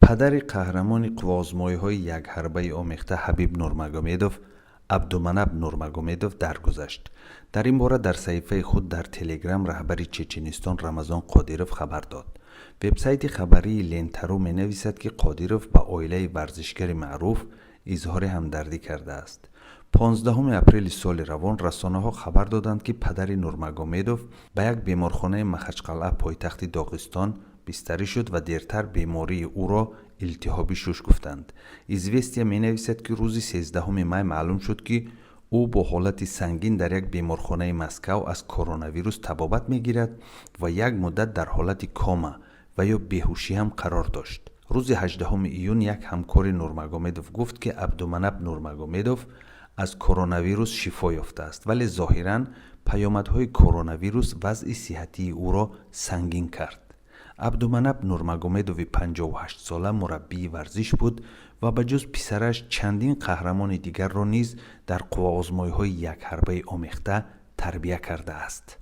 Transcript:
پدر قهرمان قوازمایی‌های یک حربه آمیخته حبیب نورمگومدوف، عبدالمناب نورمگومدوف درگذشت. در این باره در صحیفه خود در تلگرام رهبر چچنستان رمضان قادیروف خبر داد. وبسایت خبری لنترو می نویسد که قادیروف به عائله ورزشگر معروف اظهار همدردی کرده است. 15 اپریل سال روان رسانه‌ها خبر دادند که پدر نورمگومدوف به یک بیمارخانه مخچقلعه پایتخت داغستان بستری شد و دیرتر بیماری او را التهابی شش گفتند. ایزوستیا می نویسد که روز 13 می معلوم شد که او با حالت سنگین در یک بیمارخانه مسکو از کرونا ویروس تبابت می گیرد و یک مدت در حالت کاما و یا بیهوشی هم قرار داشت. روز 18 ایون یک همکار نورمگومدوف گفت که عبدالمناب نورمگومدوف از کرونا ویروس شفا یافته است، ولی ظاهراً پیامدهای کرونا ویروس وضع صحتی او را سنگین کرد. عبدالمناب نورمگومدوف 58 ساله مربی ورزش بود و به جز پسرش چندین قهرمان دیگر را نیز در قوه آزمایی‌های یک حربه آمیخته تربیت کرده است.